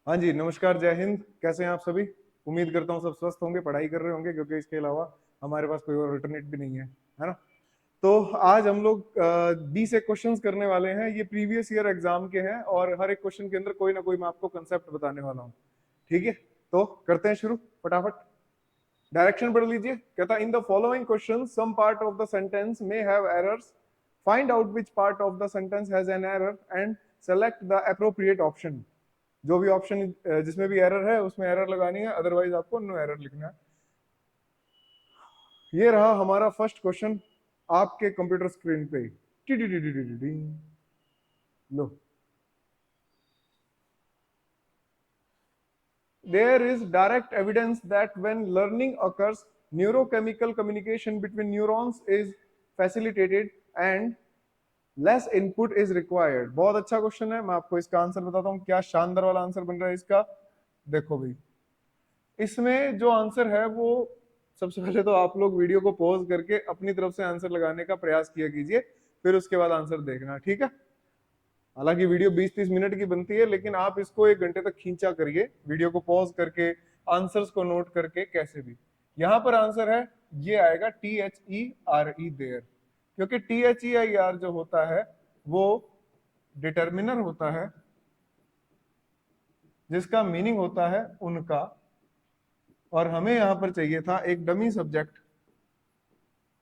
हाँ जी, नमस्कार, जय हिंद। कैसे हैं आप सभी? उम्मीद करता हूँ सब स्वस्थ होंगे, पढ़ाई कर रहे होंगे, क्योंकि इसके अलावा हमारे पास कोई और अल्टरनेट भी नहीं है ना? तो आज हम लोग 20 एक क्वेश्चंस करने वाले हैं। ये प्रीवियस ईयर एग्जाम के हैं और हर एक क्वेश्चन के अंदर कोई ना कोई मैं आपको कंसेप्ट बताने वाला हूँ। ठीक है, तो करते हैं शुरू फटाफट। डायरेक्शन पढ़ लीजिए। कहता in the following question some part of the sentence may have errors, find out which part of the sentence has an error and select the appropriate option. जो भी ऑप्शन जिसमें भी एरर है उसमें एरर लगानी है, अदरवाइज आपको no error लिखना है। ये रहा हमारा फर्स्ट क्वेश्चन आपके कंप्यूटर स्क्रीन पे। लो, there is direct evidence that when learning occurs, neurochemical communication between neurons is facilitated and less input is required। बहुत अच्छा क्वेश्चन है, मैं आपको इसका आंसर बताता हूँ। क्या शानदार वाला आंसर बन रहा है इसका। देखो भाई, इसमें जो आंसर है वो, सबसे पहले तो आप लोग वीडियो को पॉज करके अपनी तरफ से आंसर लगाने का प्रयास किया कीजिए, फिर उसके बाद आंसर देखना, ठीक है? हालांकि वीडियो 20-30 मिनट की बनती है, लेकिन आप इसको 1 घंटे तक खींचा करिए, वीडियो को पॉज करके, आंसर्स को नोट करके, कैसे भी। यहां पर आंसर है, ये आएगा THERE देयर, क्योंकि THEIR जो होता है वो डिटर्मिनर होता है, जिसका मीनिंग होता है उनका, और हमें यहां पर चाहिए था एक डमी सब्जेक्ट,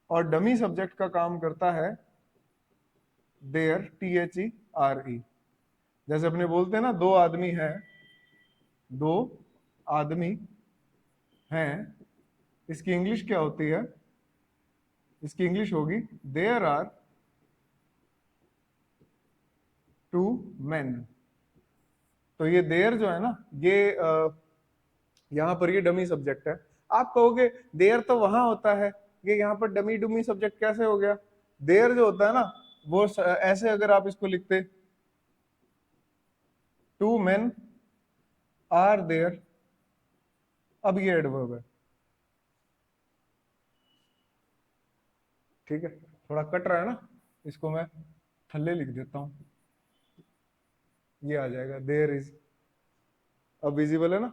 और डमी सब्जेक्ट का काम करता है देयर, THERE। जैसे अपने बोलते हैं ना, दो आदमी हैं, दो आदमी हैं, इसकी इंग्लिश क्या होती है? इसकी इंग्लिश होगी देयर आर टू मेन। तो ये देयर जो है ना, ये यहाँ पर ये डमी सब्जेक्ट है। आप कहोगे देयर तो वहां होता है, ये यहाँ पर डमी डुमी सब्जेक्ट कैसे हो गया? देयर जो होता है ना, वो ऐसे अगर आप इसको लिखते, टू मेन आर देयर, अब ये एडवर्ब है, ठीक है? थोड़ा कट रहा है ना, इसको मैं थल्ले लिख देता हूँ, ये आ जाएगा देयर इज। अब विजिबल है ना?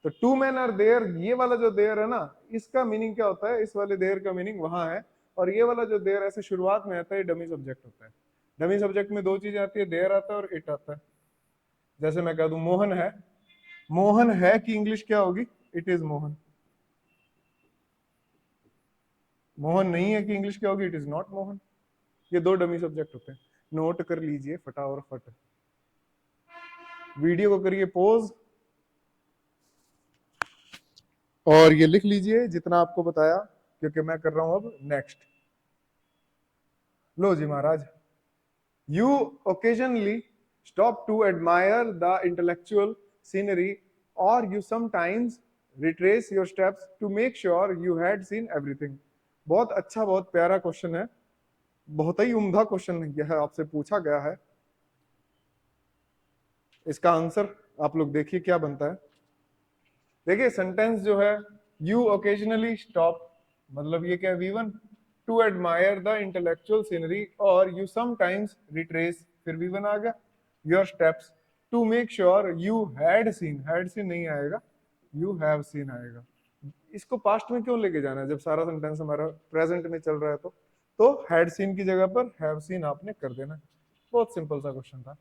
तो टू मैन आर देयर, ये वाला जो देयर है ना, इसका मीनिंग क्या होता है? इस वाले देयर का मीनिंग वहां है, और ये वाला जो देयर ऐसे शुरुआत में आता है, डमी सब्जेक्ट होता है। डमी सब्जेक्ट में दो चीजें आती है, देयर आता है और इट आता है। जैसे मैं कह दूं मोहन है, मोहन है की इंग्लिश क्या होगी? It is Mohan. मोहन नहीं है की इंग्लिश क्या होगी? It is not Mohan. ये दो डमी सब्जेक्ट होते हैं, नोट कर लीजिए फटा और फट। वीडियो को करिए पॉज और ये लिख लीजिए जितना आपको बताया, क्योंकि मैं कर रहा हूं अब नेक्स्ट। लो जी महाराज, you occasionally stop to admire the intellectual scenery, or you sometimes retrace your steps to make sure you had seen everything। बहुत अच्छा, बहुत प्यारा क्वेश्चन है, बहुत ही उम्दा क्वेश्चन यह है, आपसे पूछा गया है। इसका आंसर आप लोग देखिए क्या बनता है। देखिए सेंटेंस जो है, यू ओकेजनली स्टॉप, मतलब ये क्या है? V1। To admire the intellectual scenery, और यू समटाइम्स रिट्रेस, फिर V1 आ गया, your steps to make sure you had seen नहीं आएगा, यू हैव सीन आएगा। इसको पास्ट में क्यों लेके जाना है जब सारा सेंटेंस हमारा प्रेजेंट में चल रहा है? तो हैड सीन की जगह पर हैव सीन आपने कर देना। बहुत सिंपल सा क्वेश्चन था,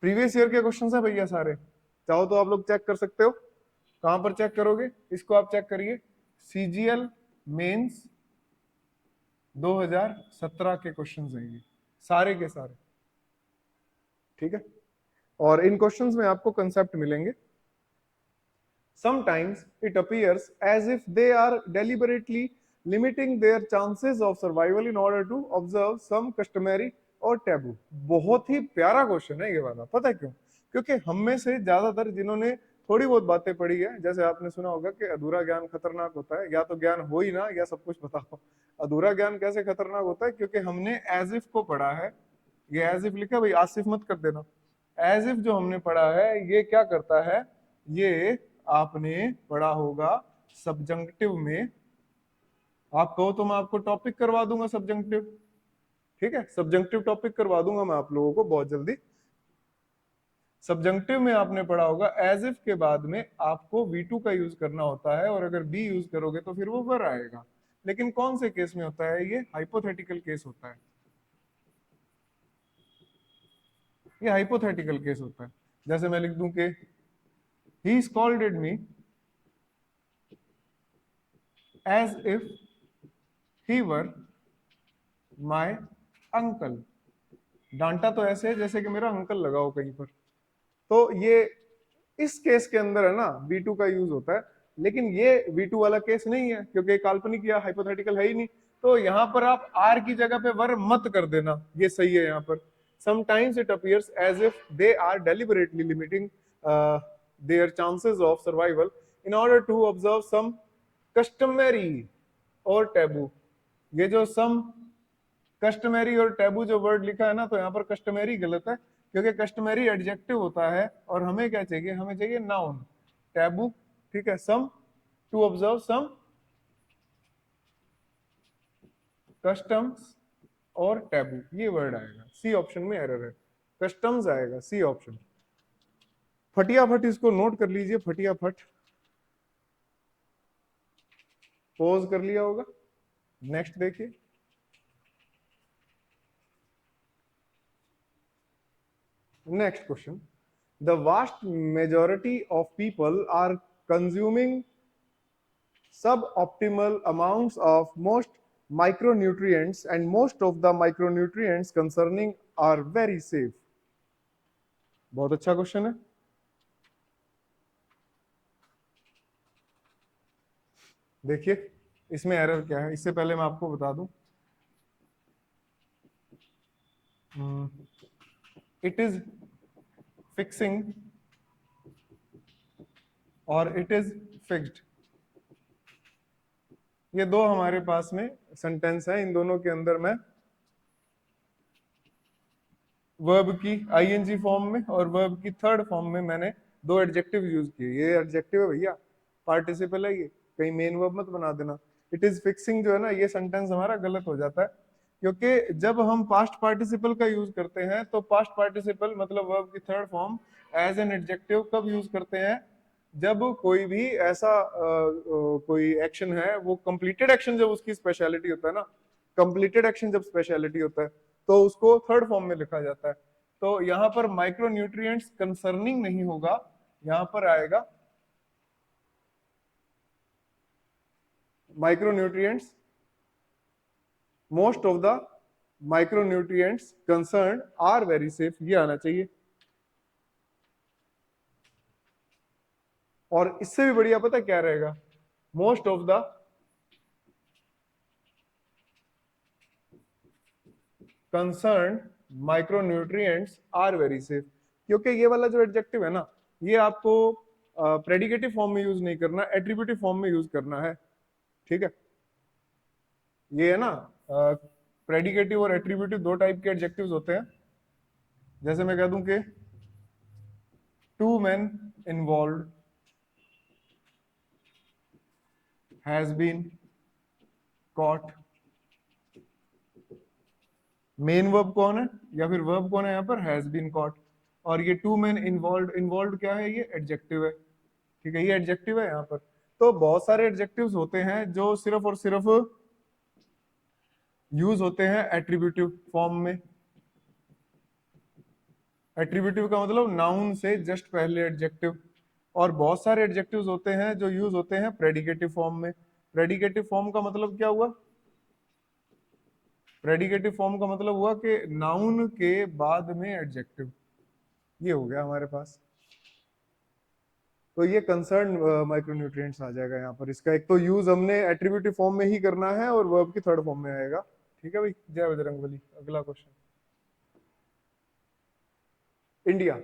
प्रीवियस ईयर के क्वेश्चन है भैया सारे। चाहो तो आप लोग चेक कर सकते हो। कहां पर चेक करोगे इसको? आप चेक करिए, CGL मेंस 2017 के क्वेश्चन हैं ये सारे के सारे, ठीक है? और इन क्वेश्चंस में आपको कंसेप्ट मिलेंगे। Sometimes it appears as if they are deliberately limiting their chances of survival in order to observe some customary और taboo। बहुत ही प्यारा क्वेश्चन है ये वाला। पता है क्यों? क्योंकि हम में से ज्यादातर जिन्होंने थोड़ी बहुत बातें पढ़ी है, जैसे आपने सुना होगा कि अधूरा ज्ञान खतरनाक होता है, या तो ज्ञान हो ही ना या सब कुछ बताओ। अधूरा ज्ञान कैसे खतरनाक होता है? क्योंकि हमने एज इफ को पढ़ा है। ये एज इफ लिखा भाई, आसिफ मत कर देना। एज इफ जो हमने पढ़ा है ये क्या करता है? ये आपने पढ़ा होगा सब्जंक्टिव में। आप कहो तो मैं आपको टॉपिक करवा दूंगा सब्जंक्टिव, ठीक है? सब्जंक्टिव टॉपिक करवा दूंगा मैं आप लोगों को बहुत जल्दी। सब्जंक्टिव में आपने पढ़ा होगा एज इफ के बाद में आपको V2 का यूज करना होता है, और अगर बी यूज करोगे तो फिर वो वर आएगा। लेकिन कौन से केस में होता है? ये हाइपोथेटिकल केस होता है, ये हाइपोथेटिकल केस होता है। जैसे मैं लिख दूं कि he scolded me as if he were my uncle. डांटा तो ऐसे है जैसे कि मेरा अंकल लगा हो कहीं पर। तो ये इस केस के अंदर है ना V2 का यूज होता है, लेकिन ये V2 वाला केस नहीं है क्योंकि काल्पनिक या हाइपोथेटिकल है ही नहीं। तो यहाँ पर आप आर की जगह पे वर मत कर देना, ये सही है यहाँ पर। Sometimes it appears as if they are deliberately limiting their chances of survival in order to observe some customary or taboo. ये जो सम कस्टमरी और टैबू जो वर्ड लिखा है ना, तो यहाँ पर कस्टमरी गलत है क्योंकि कस्टमरी एडजेक्टिव होता है और हमें क्या चाहिए? हमें चाहिए नाउन। टैबू ठीक है, सम टू ऑब्जर्व सम कस्टम्स और टैबू, ये वर्ड आएगा। सी ऑप्शन में एरर है, कस्टम्स आएगा, सी ऑप्शन। फटियाफट इसको नोट कर लीजिए, फटियाफट। पॉज कर लिया होगा। नेक्स्ट देखिए, next question. The vast majority of people are consuming suboptimal amounts of most micronutrients, and most of the micronutrients concerning are very safe. बहुत अच्छा क्वेश्चन है। देखिए इसमें एरर क्या है, इससे पहले मैं आपको बता दूं। इट इज फिक्सिंग और इट इज फिक्स्ड, ये दो हमारे पास में सेंटेंस है। इन दोनों के अंदर मैं वर्ब की आईएनजी फॉर्म में और वर्ब की थर्ड फॉर्म में मैंने दो एडजेक्टिव यूज किए। ये एडजेक्टिव है भैया, पार्टिसिपल है, ये कहीं मेन वर्ब मत बना देना। इट इज फिक्सिंग जो है ना, ये सेंटेंस हमारा गलत हो जाता है क्योंकि जब हम पास्ट पार्टिसिपल का यूज करते हैं तो पास्ट पार्टिसिपल मतलब वर्ब की third form as an adjective कब यूज करते हैं? जब कोई भी ऐसा कोई एक्शन है, वो कंप्लीटेड एक्शन जब उसकी स्पेशलिटी होता है ना, कंप्लीटेड एक्शन जब स्पेशलिटी होता है तो उसको थर्ड फॉर्म में लिखा जाता है। तो यहाँ पर माइक्रो न्यूट्रिएंट्स कंसर्निंग नहीं होगा, यहाँ पर आएगा micronutrients, most of the micronutrients concern are very safe, ये आना चाहिए। और इससे भी बढ़िया पता क्या रहेगा? Most of the concern micronutrients are very safe, क्योंकि ये वाला जो एडजेक्टिव है ना, ये आपको प्रेडिकेटिव फॉर्म में यूज नहीं करना, एट्रीब्यूटिव फॉर्म में यूज करना है। ठीक है, ये है ना, प्रेडिकेटिव और एट्रीब्यूटिव दो टाइप के एडजेक्टिव्स होते हैं। जैसे मैं कह दूं कि two men involve has been caught, main verb कौन है या फिर वर्ब कौन है यहाँ पर? Has been caught. और ये टू मेन इन्वॉल्व, इन्वॉल्व क्या है? ये एडजेक्टिव है। ठीक है, ये एडजेक्टिव है यहाँ पर। तो बहुत सारे एडजेक्टिव्स होते हैं जो सिर्फ और सिर्फ यूज होते हैं एट्रीब्यूटिव फॉर्म में। एट्रीब्यूटिव का मतलब नाउन से जस्ट पहले एडजेक्टिव। और बहुत सारे एडजेक्टिव्स होते हैं जो यूज होते हैं प्रेडिकेटिव फॉर्म में। प्रेडिकेटिव फॉर्म का मतलब क्या हुआ? प्रेडिकेटिव फॉर्म का मतलब हुआ कि नाउन के बाद में एडजेक्टिव, ये हो गया हमारे पास। तो ये कंसर्न माइक्रोन्यूट्रिएंट्स आ जाएगा यहाँ पर। इसका एक तो यूज हमने एट्रीब्यूटिव फॉर्म में ही करना है और वर्ब की थर्ड फॉर्म में आएगा। ठीक है भाई, जय बजरंगबली। अगला question, India,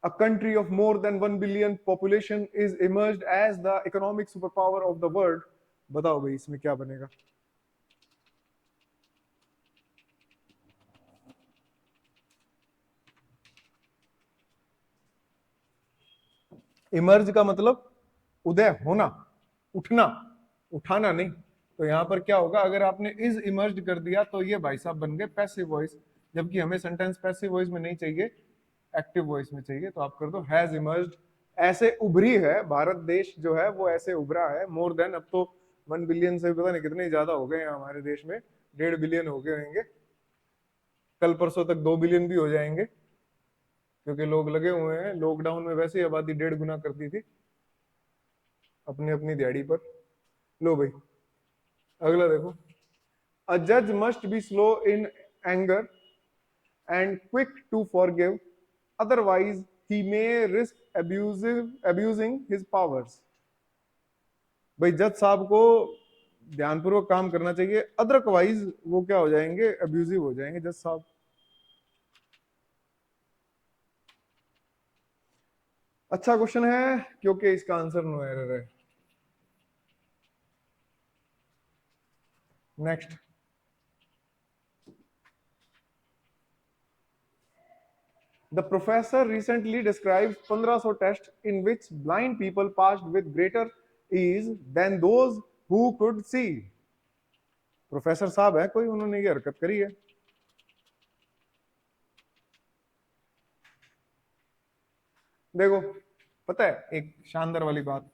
a country of more than 1 billion population is emerged as the economic superpower of the world। बताओ भाई इसमें क्या बनेगा? इमर्ज का मतलब उदय होना, उठना, उठाना नहीं। तो यहाँ पर क्या होगा? अगर आपने इज इमर्ज कर दिया तो ये भाई साहब बन गए पैसिव वॉइस, जबकि हमें सेंटेंस पैसिव वॉइस में नहीं चाहिए। एक्टिव वॉइस में चाहिए तो आप कर दो हैज इमर्ज्ड, ऐसे उभरी है, भारत देश जो है वो ऐसे उभरा है, मोर देन, अब तो 1 बिलियन से पता नहीं कितने ज्यादा हो गए हैं हमारे देश में, 1.5 बिलियन हो गए होंगे, कल परसों तक 2 बिलियन भी हो जाएंगे, क्योंकि लोग लगे हुए हैं। लॉकडाउन में वैसे ही आबादी 1.5 गुना कर दी थी अपनी अपनी दिहाड़ी पर। लो भाई अगला देखो, अ जज must be slow in anger and quick to forgive, otherwise he may risk abusing his powers। भाई जज साहब को ध्यानपूर्वक काम करना चाहिए, अदरवाइज वो क्या हो जाएंगे, अब्यूजिव हो जाएंगे जज साहब। अच्छा क्वेश्चन है क्योंकि इसका आंसर नो एरर है। Next, the professor recently described 1500 tests in which blind people passed with greater ease than those who could see। Professor साहब है कोई, उन्होंने ये हरकत करी है। देखो पता है एक शानदार वाली बात,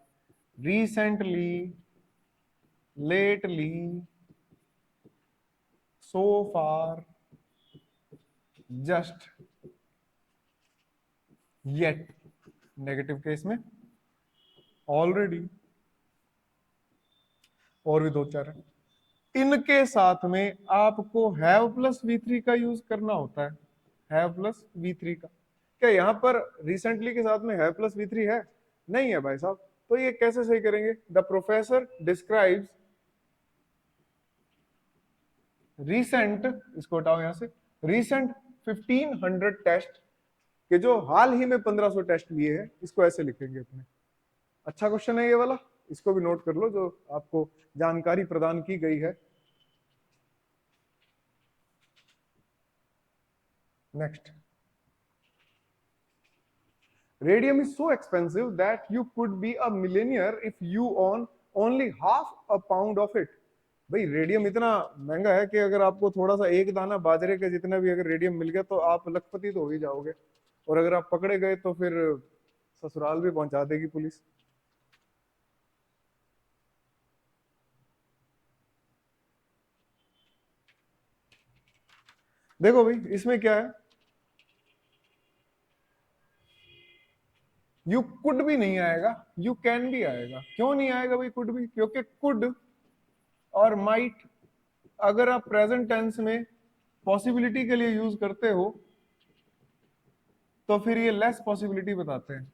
रिसेंटली, लेटली, सो फार, जस्ट, येट, नेगेटिव केस में, ऑलरेडी, और भी 2-4 है। इनके साथ में आपको हैव प्लस V3 का यूज करना होता है, हैव प्लस V3 का। क्या यहां पर रिसेंटली के साथ में हैव प्लस V3 है? नहीं है भाई साहब, तो ये कैसे सही करेंगे? द प्रोफेसर डिस्क्राइब्स रिसेंट, इसको हटाओ यहां से, रिसेंट 1500 टेस्ट के जो हाल ही में 1500 टेस्ट लिए हैं, इसको ऐसे लिखेंगे अपने। अच्छा क्वेश्चन है ये वाला, इसको भी नोट कर लो जो आपको जानकारी प्रदान की गई है। Next, radium is so expensive that you could be a millionaire if you own only half a pound of it। भाई रेडियम इतना महंगा है कि अगर आपको थोड़ा सा एक दाना बाजरे का जितना भी अगर रेडियम मिल गया तो आप लखपति तो हो ही जाओगे, और अगर आप पकड़े गए तो फिर ससुराल भी पहुंचा देगी पुलिस। देखो भाई इसमें क्या है, यू कुड भी नहीं आएगा, यू कैन भी आएगा। क्यों नहीं आएगा भाई कुड भी? क्योंकि कुड और माइट अगर आप प्रेजेंट टेंस में पॉसिबिलिटी के लिए यूज करते हो तो फिर ये लेस पॉसिबिलिटी बताते हैं,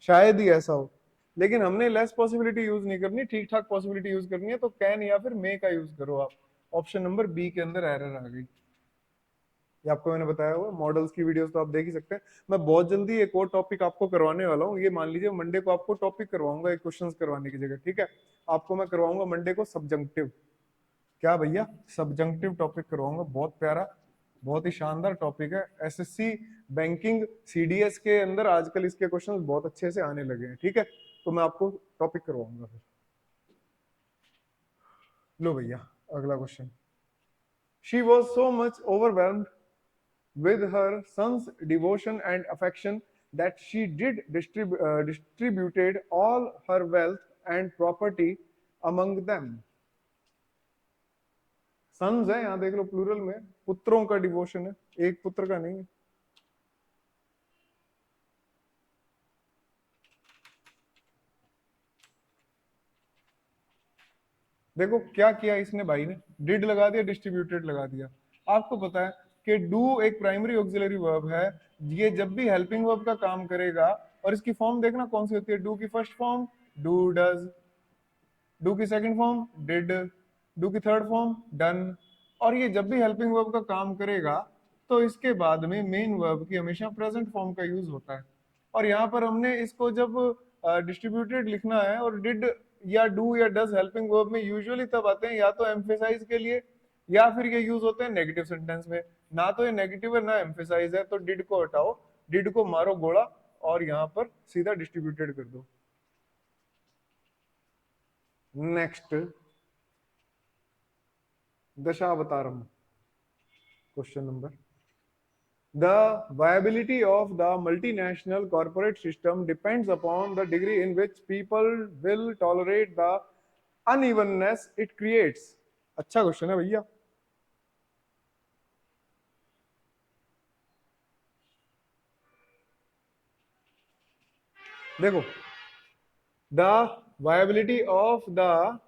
शायद ही ऐसा हो। लेकिन हमने लेस पॉसिबिलिटी यूज नहीं करनी, ठीक ठाक पॉसिबिलिटी यूज करनी है, तो कैन या फिर मे का यूज करो आप। ऑप्शन नंबर बी के अंदर एरर आ गई। ये आपको मैंने बताया हुआ, मॉडल्स की वीडियोस तो आप देख ही सकते हैं। मैं बहुत जल्दी एक और टॉपिक आपको करवाने वाला हूँ, ये मान लीजिए मंडे को आपको टॉपिक करवाऊंगा एक क्वेश्चंस करवाने की जगह, ठीक है? आपको मैं करवाऊंगा मंडे को सब्जंक्टिव। क्या भैया? सब्जंक्टिव टॉपिक करवाऊंगा, बहुत प्यारा, बहुत ही शानदार टॉपिक है। एसएससी बैंकिंग सीडीएस के अंदर आजकल इसके क्वेश्चंस बहुत अच्छे से आने लगे हैं, ठीक है? तो मैं आपको टॉपिक करवाऊंगा फिर। लो भैया अगला question, she was so much overwhelmed with her son's devotion and affection that she distributed all her wealth and property among them। Sons है, यहां देख लो प्लूरल में, पुत्रों का डिवोशन है, एक पुत्र का नहीं है। देखो क्या किया इसने भाई ने, डिड लगा दिया, डिस्ट्रीब्यूटेड लगा दिया। आपको पता है कि डू एक प्राइमरी ऑक्सिलरी वर्ब है, ये जब भी हेल्पिंग वर्ब का काम करेगा, और इसकी फॉर्म देखना कौन सी होती है, डू की first form do does, do की सेकंड फॉर्म डिड, डू की थर्ड फॉर्म डन। और ये जब भी हेल्पिंग वर्ब का काम करेगा तो इसके बाद में मेन वर्ब की हमेशा प्रेजेंट फॉर्म का यूज होता है। और यहाँ पर हमने इसको जब डिस्ट्रीब्यूटेड लिखना है, और डिड या डू या डज हेल्पिंग वर्ब में यूजुअली तब आते हैं या तो एम्फेसाइज के लिए, या फिर ये यूज होते हैं नेगेटिव सेंटेंस में। ना तो ये नेगेटिव है ना एम्फेसाइज है, तो डिड को हटाओ, डिड को मारो गोला, और यहाँ पर सीधा डिस्ट्रीब्यूटेड कर दो। Next, दशावतारम, question number The viability of the multinational corporate system depends upon the degree in which people will tolerate the unevenness it creates. अच्छा क्वेश्चन है भैया. देखो, the viability of the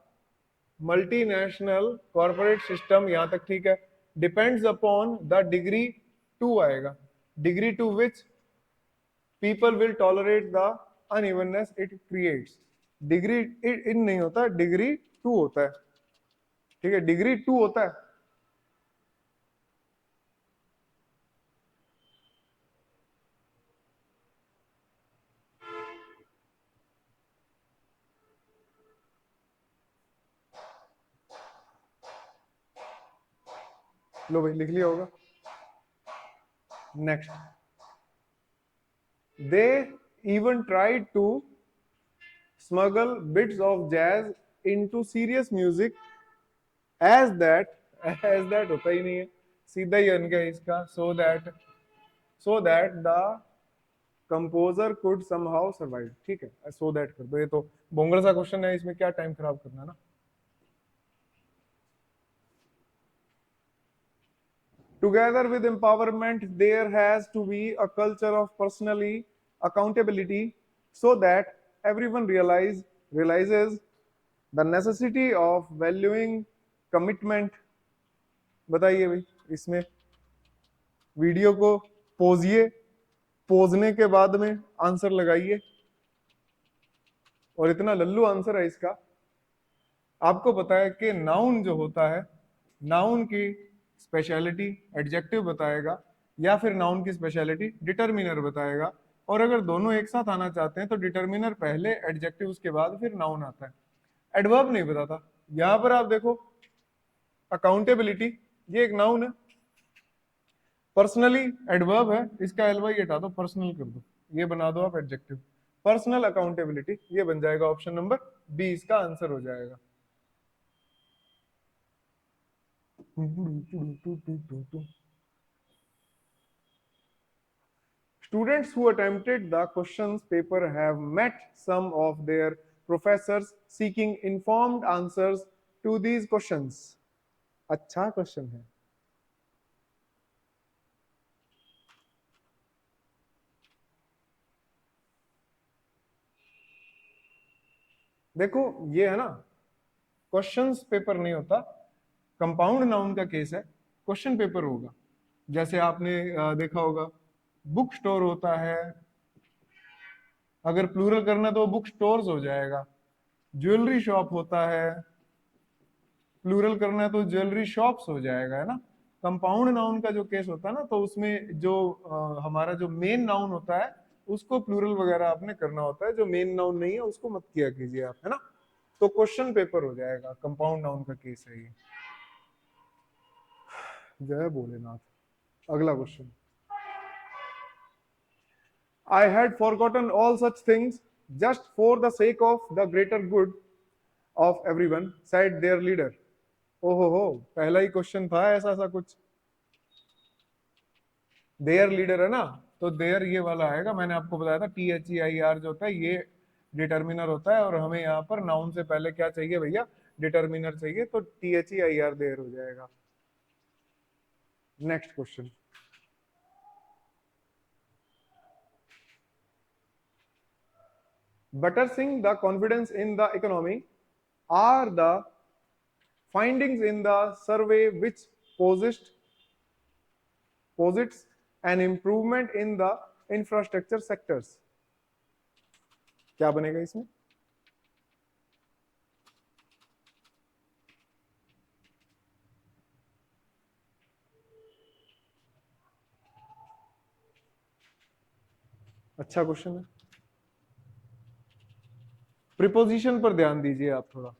multinational corporate system यहाँ तक ठीक है, depends upon the degree to आएगा, degree to which people will tolerate the unevenness it creates. Degree in नहीं होता, डिग्री टू होता है. ठीक है, डिग्री टू होता है. लो भाई लिख लिया होगा. Next, they even tried to smuggle bits of jazz into serious music as that होता ही नहीं है, सीधा ही बन गया इसका, so that the composer could somehow survive. ठीक है, so that कर दो, ये तो बोंगल सा क्वेश्चन है, इसमें क्या टाइम खराब करना ना. Together with empowerment, there has to be a culture of personally accountability so that everyone realizes the necessity of valuing commitment. बताइए भाई, इसमें वीडियो को पोजिए, पोजने के बाद में आंसर लगाइए. और इतना लल्लू आंसर है इसका. आपको पता है कि नाउन जो होता है, नाउन की स्पेशलिटी एडजेक्टिव बताएगा, या फिर नाउन की स्पेशलिटी डिटरमिनर बताएगा. और अगर दोनों एक साथ आना चाहते हैं तो डिटरमिनर पहले, एडजेक्टिव उसके बाद, फिर नाउन आता है. एडवर्ब नहीं बताता. यहां पर आप देखो, अकाउंटेबिलिटी ये एक नाउन है, पर्सनली एडवर्ब है, इसका एल वाई हटा दो, पर्सनल कर दो, ये बना दो आप एडजेक्टिव. पर्सनल अकाउंटेबिलिटी ये बन जाएगा ऑप्शन नंबर बी, इसका आंसर हो जाएगा. Students who attempted the questions paper have met some of their professors seeking informed answers to these questions. अच्छा क्वेश्चन है. देखो ये है ना, क्वेश्चंस पेपर नहीं होता, कंपाउंड नाउन का केस है, क्वेश्चन पेपर होगा. जैसे आपने देखा होगा, बुक स्टोर होता है, अगर प्लूरल करना तो बुक स्टोर्स हो जाएगा. ज्वेलरी शॉप होता है, प्लूरल करना है तो ज्वेलरी शॉप्स हो जाएगा, है ना. कंपाउंड नाउन का जो केस होता है ना, तो उसमें जो हमारा जो मेन नाउन होता है उसको प्लूरल वगैरह आपने करना होता है, जो मेन नाउन नहीं है उसको मत किया कीजिए आप, है ना. तो क्वेश्चन पेपर हो जाएगा, कंपाउंड नाउन का केस है ये. जय भोलेनाथ. अगला question. I had forgotten all such things just for the sake of the greater good of everyone, said their leader. ओहो हो, पहला ही क्वेश्चन था ऐसा सा कुछ. देयर लीडर है ना, तो देयर ये वाला आएगा. मैंने आपको बताया था T H E I are जो होता है ये डिटर्मिनर होता है, और हमें यहाँ पर नाउन से पहले क्या चाहिए भैया, डिटर्मिनर चाहिए, तो T H E I R there हो जाएगा. Next question. Buttressing the confidence in the economy are the findings in the survey which posits an improvement in the infrastructure sectors. क्या बनेगा इसमें? अच्छा क्वेश्चन है. प्रिपोजिशन पर ध्यान दीजिए आप थोड़ा,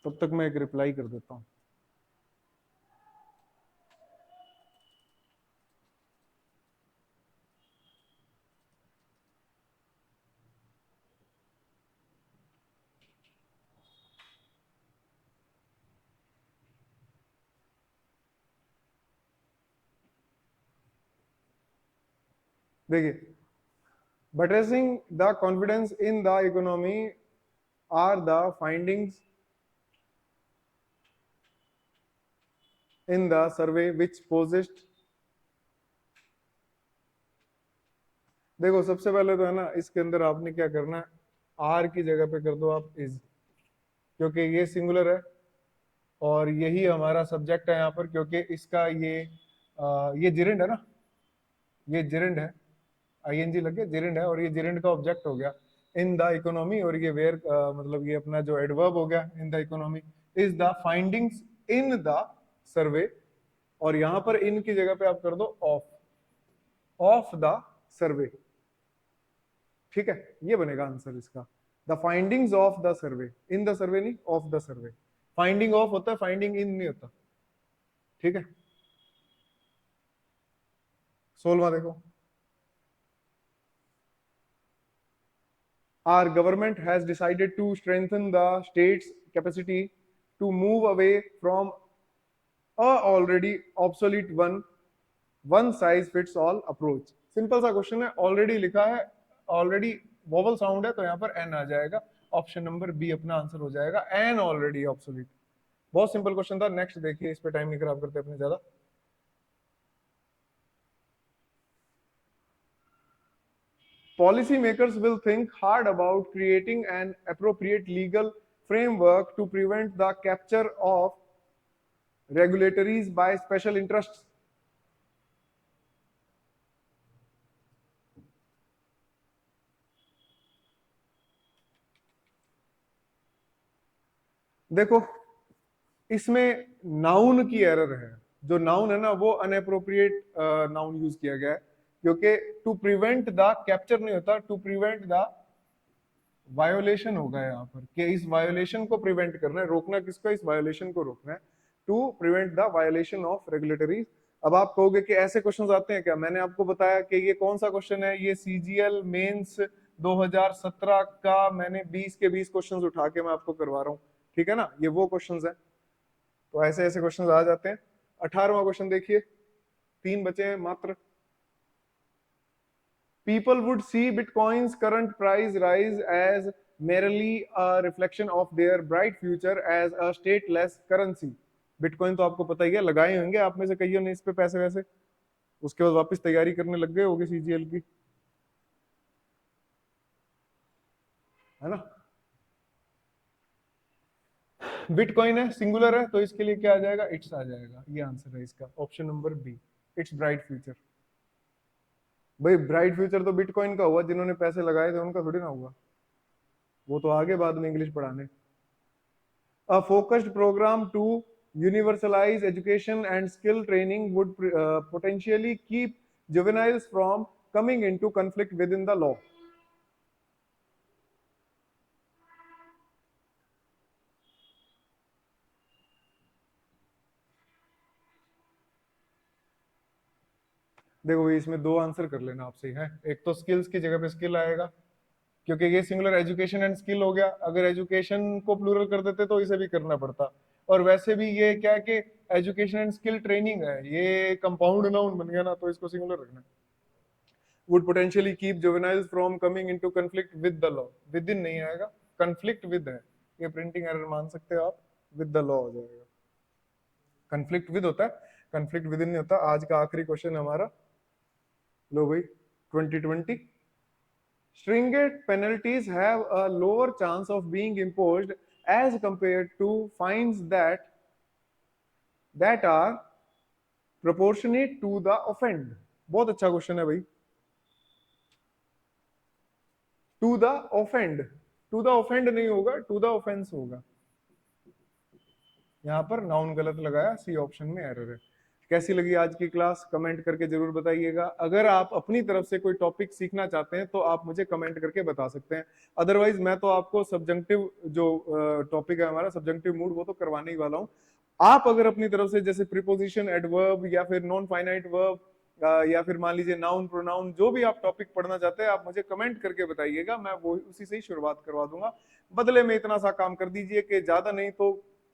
तब तक मैं एक रिप्लाई कर देता हूं. देखिए, buttressing the confidence in the economy are the findings in the survey which possessed। देखो सबसे पहले तो है ना, इसके अंदर आपने क्या करना है, आर की जगह पे कर दो आप इज, क्योंकि ये सिंगुलर है और यही हमारा सब्जेक्ट है यहाँ पर, क्योंकि इसका ये जिरेंड है ना, ये जिरेंड है, आईएनजी लग गया, जिरेंड है, और ये जिरेंड का ऑब्जेक्ट हो गया इन द इकोनॉमी, और ये वेयर मतलब ये अपना जो एडवर्ब हो गया in the economy is the findings in the सर्वे, और यहां पर इन की जगह पे आप कर दो ऑफ द सर्वे। ठीक है, ये बनेगा आंसर इसका, the findings of the survey, in the survey नहीं, of the survey. Finding of होता है, फाइंडिंग इन नहीं होता। ठीक है, 16वां देखो, our government has decided to strengthen the state's capacity to move away from a already obsolete one size fits all approach। Simple सा question है, ऑलरेडी लिखा है, ऑलरेडी वोवल साउंड है, तो यहाँ पर एन आ जाएगा, ऑप्शन नंबर बी अपना आंसर हो जाएगा, एन ऑलरेडी ऑब्सोलीट। बहुत सिंपल क्वेश्चन था। नेक्स्ट देखिए, इस पे टाइम नहीं खराब करते अपने ज्यादा। Policymakers will think hard about creating an appropriate legal framework to prevent the capture of regulatories by special interests। देखो, इसमें नाउन की एरर है, जो नाउन है ना वो अनएप्रोप्रिएट नाउन यूज किया गया है, क्योंकि टू प्रिवेंट द कैप्चर नहीं होता, टू प्रिवेंट द वायोलेशन होगा यहाँ पर, कि इस वायोलेशन को प्रिवेंट करना है, रोकना किसको, इस वायोलेशन को रोकना है, to prevent the violation of regulatory. अब आप कहोगे कि ऐसे क्वेश्चंस आते हैं क्या? मैंने आपको बताया कि ये कौन सा क्वेश्चन है, ये सीजीएल मेंस 2017 का मैंने 20 के 20 क्वेश्चंस उठा के मैं आपको करवा रहा हूँ, ठीक है ना, ये वो क्वेश्चंस हैं। तो ऐसे ऐसे क्वेश्चंस आ जाते हैं। 18वां क्वेश्चन देखिए, 3 बचे हैं मात्र। People would see Bitcoin's current price rise as merely a reflection of their bright future as a stateless currency। Bitcoin तो आपको पता ही है, लगाए होंगे आप में से कईयों ने इस पे पैसे वैसे, उसके बाद वापस तैयारी करने लग गए होगे सीजीएल की, है ना। बिटकॉइन है, सिंगुलर है, तो इसके लिए क्या आ जाएगा, इट्स आ जाएगा, ये आंसर है इसका, option number B, it's bright future. भाई ब्राइट फ्यूचर तो बिटकॉइन का हुआ, जिन्होंने पैसे लगाए थे उनका थोड़ी ना हुआ, वो तो आगे बाद में इंग्लिश पढ़ाने। A focused program to universalize education and skill training would potentially keep juveniles from coming into conflict within the law। देखो भाई, इसमें 2 आंसर कर लेना आपसे ही है। एक तो स्किल्स की जगह पे स्किल आएगा, क्योंकि ये सिंगुलर एजुकेशन एंड स्किल हो गया, अगर एजुकेशन को प्लूरल कर देते तो इसे भी करना पड़ता, और वैसे भी ये क्या है कि एजुकेशन एंड स्किल ट्रेनिंग है, ये कंपाउंड नाउन बन गया ना, तो इसको सिंगुलर रखना। would potentially keep juveniles from coming into conflict with the law। With in नहीं आएगा, conflict with है, ये प्रिंटिंग एरर मान सकते हो आप, with the law हो जाएगा। conflict with होता है, conflict within नहीं होता। आज का आखिरी क्वेश्चन हमारा, लो भाई, 2020। Stringent penalties have a lower chance of being imposed as compared to fines that are proportionate to the offend। बहुत अच्छा क्वेश्चन है भाई। To the offend, to the offend नहीं होगा, टू द ऑफेंस होगा। यहाँ पर नाउन गलत लगाया, सी ऑप्शन में एरर है। कैसी लगी आज की क्लास, कमेंट करके जरूर बताइएगा। अगर आप अपनी तरफ से कोई टॉपिक सीखना चाहते हैं तो आप मुझे कमेंट करके बता सकते हैं, अदरवाइज मैं तो आपको सब्जेक्टिव जो टॉपिक है हमारा सब्जेक्टिव मूड, वो तो करवाने ही वाला हूँ। आप अगर अपनी तरफ से जैसे प्रीपोजिशन, एडवर्ब या फिर नॉन फाइनाइट वर्ब या फिर मान लीजिए नाउन प्रोनाउन, जो भी आप टॉपिक पढ़ना चाहते हैं आप मुझे कमेंट करके बताइएगा, मैं वो उसी से ही शुरुआत करवा दूंगा। बदले में इतना सा काम कर दीजिए कि ज्यादा नहीं तो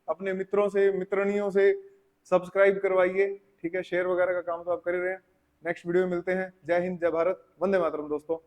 अपने मित्रों से, मित्रनियों से सब्सक्राइब करवाइए, ठीक है, शेयर वगैरह का काम तो आप कर ही रहे हैं। नेक्स्ट वीडियो में मिलते हैं। जय हिंद, जय भारत, वंदे मातरम दोस्तों।